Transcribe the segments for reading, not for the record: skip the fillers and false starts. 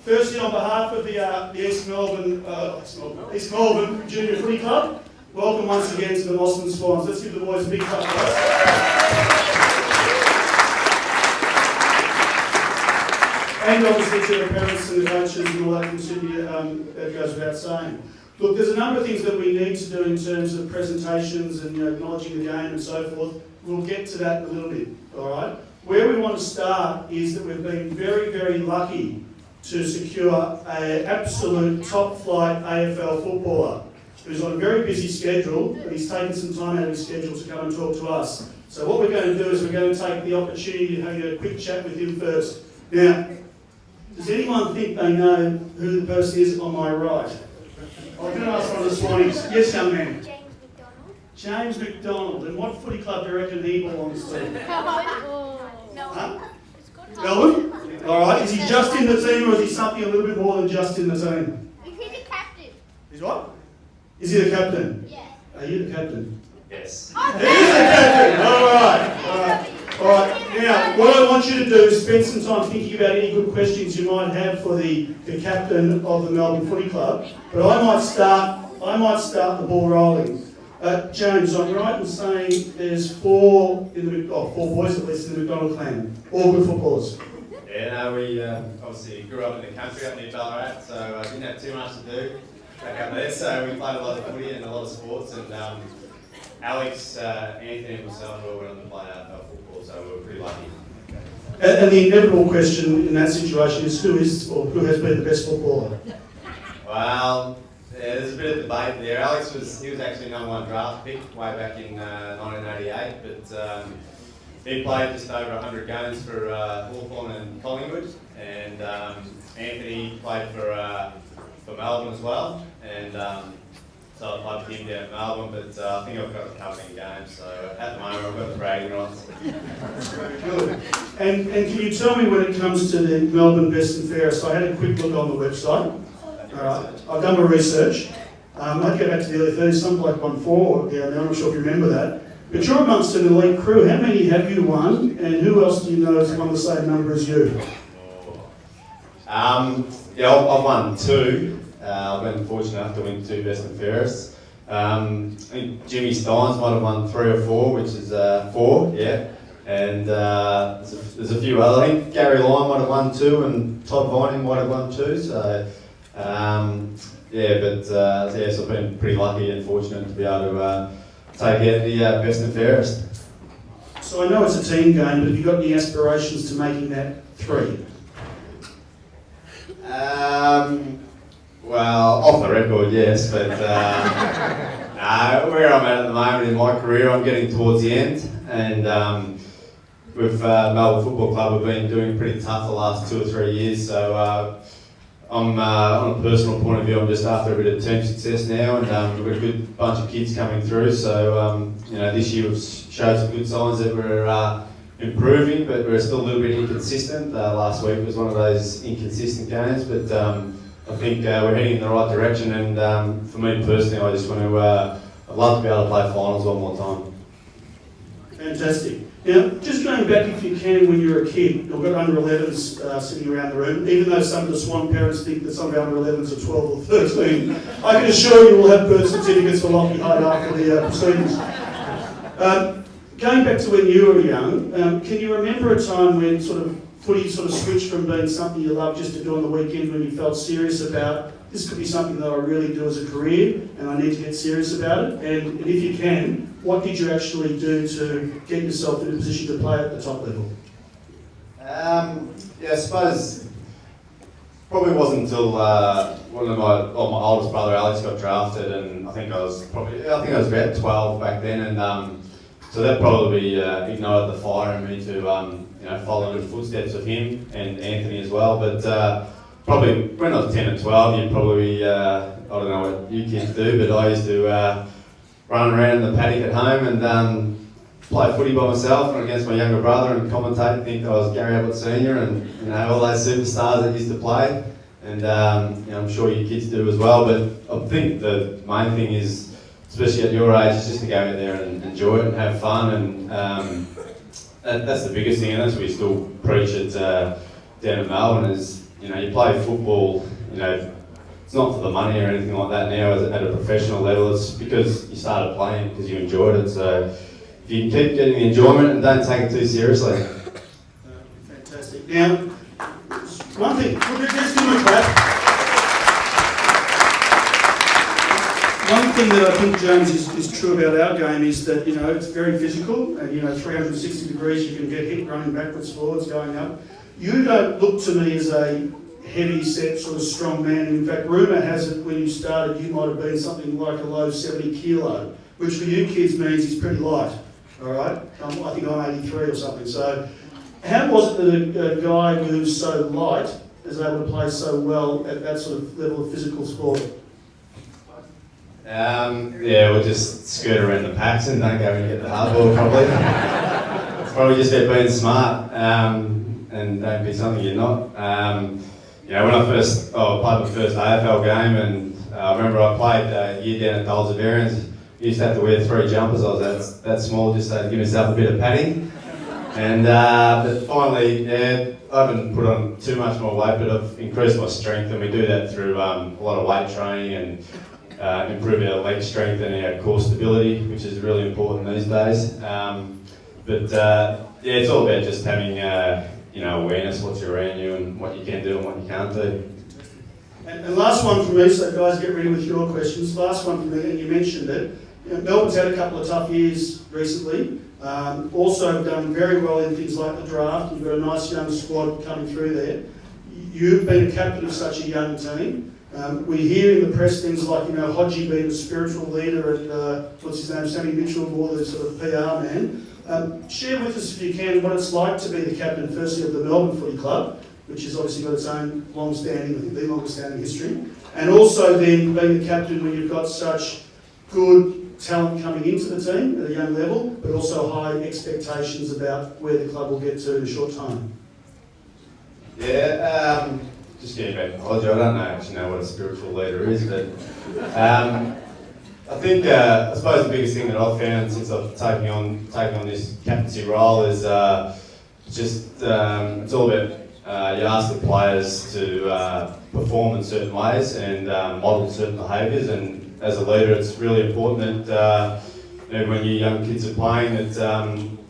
Firstly, on behalf of the East Melbourne Junior Footy Club, welcome once again to the Mosman Swans. Let's give the boys a big clap, guys. And obviously to the parents and the coaches and all that continue, that goes without saying. Look, there's a number of things that we need to do in terms of presentations and acknowledging the game and so forth. We'll get to that in a little bit, all right? Where we want to start is that we've been very, very lucky to secure an absolute top-flight AFL footballer who's on a very busy schedule, but he's taken some time out of his schedule to come and talk to us. So what we're going to do is we're going to take the opportunity to have a quick chat with him first. Now, does anyone think they know who the person is on my right? I'm going to ask one of the Swannies. Yes, young man. James McDonald. And what footy club do you reckon he belongs to? Huh? Melbourne? Alright, is he just in the team or is he something a little bit more than just in the team? Is he the captain? He's what? Is he the captain? Yeah. Are you the captain? Yes. He is the captain! Alright. Now, what I want you to do is spend some time thinking about any good questions you might have for the captain of the Melbourne Footy Club. But I might start the ball rolling. James, I'm right in saying there's four boys at least in the McDonald clan, all good footballers. Yeah, no, we obviously grew up in the country up near Ballarat, so didn't have too much to do back up there. So we played a lot of footy and a lot of sports. And Alex, Anthony, and myself all went on to play AFL football, so we were pretty lucky. And the inevitable question in that situation is who has been the best footballer? Well, yeah, there's a bit of debate there. Alex was actually #1 draft pick way back in 1988, but he played just over 100 games for Hawthorn and Collingwood, and Anthony played for Melbourne as well, and so I played with him down at Melbourne, but I think I've got a couple of games, so at the moment I've got the bragging rights. Very good. And can you tell me when it comes to the Melbourne Best and Fairest? I had a quick look on the website. Alright, I've done my research. I'd go back to the early 30s, some bloke won 4 down there, I'm not sure if you remember that. But you're amongst an elite crew. How many have you won, and who else do you know has won the same number as you? Yeah, I've won 2. I've been fortunate enough to win 2 Best and Fairest. I think Jimmy Steins might have won 3 or 4, which is 4, yeah. And there's a few other. I think Gary Lyon might have won 2, and Todd Vining might have won 2. So so I've been pretty lucky and fortunate to be able to take out the Best and Fairest. So I know it's a team game, but have you got any aspirations to making that 3? Well, off the record, yes, but where I'm at the moment in my career, I'm getting towards the end, and with Melbourne Football Club, we've been doing pretty tough the last 2 or 3 years, so I'm on a personal point of view, I'm just after a bit of team success now, and we've got a good bunch of kids coming through, so this year we've showed some good signs that we're improving, but we're still a little bit inconsistent. Last week was one of those inconsistent games, but I think we're heading in the right direction, and for me personally, I just want to, I'd love to be able to play finals one more time. Fantastic. Now, just going back, if you can, when you were a kid, we've got under-11s sitting around the room, even though some of the Swan parents think that some of our under-11s are 12 or 13, I can assure you we'll have birth certificates for Lockie Hyde after the proceedings. Going back to when you were young, can you remember a time when footy switched from being something you loved just to do on the weekend, when you felt serious about, this could be something that I really do as a career and I need to get serious about it? And if you can, what did you actually do to get yourself in a position to play at the top level? I suppose probably wasn't until my oldest brother Alex got drafted, and I think I was about 12 back then, and so that probably ignited the fire in me to follow in the footsteps of him and Anthony as well. But probably when I was 10 and 12, you'd probably I don't know what you kids do, but I used to run around in the paddock at home and play footy by myself and against my younger brother and commentate and think I was Gary Ablett Senior and all those superstars that used to play. And I'm sure you kids do as well. But I think the main thing is, especially at your age, is just to go out there and enjoy it and have fun. And that's the biggest thing, and that's what we still preach at down in Melbourne, is you play football, it's not for the money or anything like that now at a professional level. It's because you started playing because you enjoyed it. So if you can keep getting the enjoyment and don't take it too seriously. Fantastic. Now, one thing, let's give him a clap. One thing that I think, James, is true about our game is that, it's very physical, and, 360 degrees you can get hit running backwards, forwards, going up. You don't look to me as a heavy set, sort of strong man. In fact, rumour has it when you started you might have been something like a low 70 kilo, which for you kids means he's pretty light, all right? I think I'm 83 or something. So how was it that a guy who's so light is able to play so well at that sort of level of physical sport? We'll just skirt around the packs and don't go and get the hardball probably. It's probably just about being smart and don't be something you're not. When I first played my first AFL game, and I remember I played a year down at Dolls of Arians. Used to have to wear 3 jumpers. I was that small just to give myself a bit of padding. And but finally, I haven't put on too much more weight, but I've increased my strength, and we do that through a lot of weight training and improving our leg strength and our core stability, which is really important these days. It's all about just having awareness, what's around you and what you can do and what you can't do. And last one for me, so guys get ready with your questions. Last one for me, and you mentioned it. Melbourne's had a couple of tough years recently. Also done very well in things like the draft. You've got a nice young squad coming through there. You've been a captain of such a young team. We hear in the press things like, Hodgie being the spiritual leader and Sammy Mitchell more the sort of PR man. Share with us, if you can, what it's like to be the captain, firstly, of the Melbourne Footy Club, which has obviously got its own the longest-standing history, and also then being the captain when you've got such good talent coming into the team at a young level, but also high expectations about where the club will get to in a short time. Just getting back to Hodgie, I don't actually know what a spiritual leader is, but I think, I suppose the biggest thing that I've found since I've taken on this captaincy role is it's all about you ask the players to perform in certain ways and model certain behaviours, and as a leader it's really important that when your young kids are playing that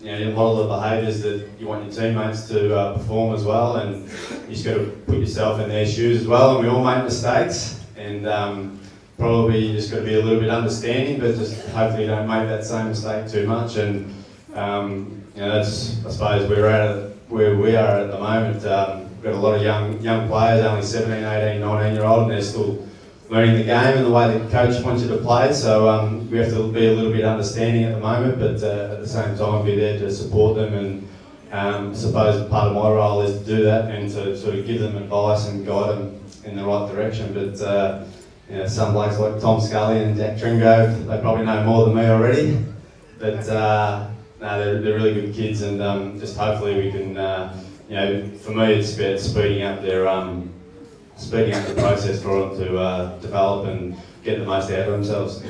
you model the behaviours that you want your teammates to perform as well, and you just got to put yourself in their shoes as well, and we all make mistakes, and probably you just got to be a little bit understanding, but just hopefully you don't make that same mistake too much. And that's, I suppose, where we are at the moment. We've got a lot of young players, only 17, 18, 19 year old, and they're still learning the game and the way the coach wants you to play. So we have to be a little bit understanding at the moment, but at the same time be there to support them. And I suppose part of my role is to do that and to sort of give them advice and guide them in the right direction. But some blokes like Tom Scully and Jack Tringo, they probably know more than me already. But they're really good kids, and just hopefully we can, for me it's about speeding up the process for them to develop and get the most out of themselves.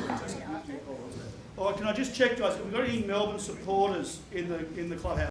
All right, can I just check, guys, have we got any Melbourne supporters in the clubhouse?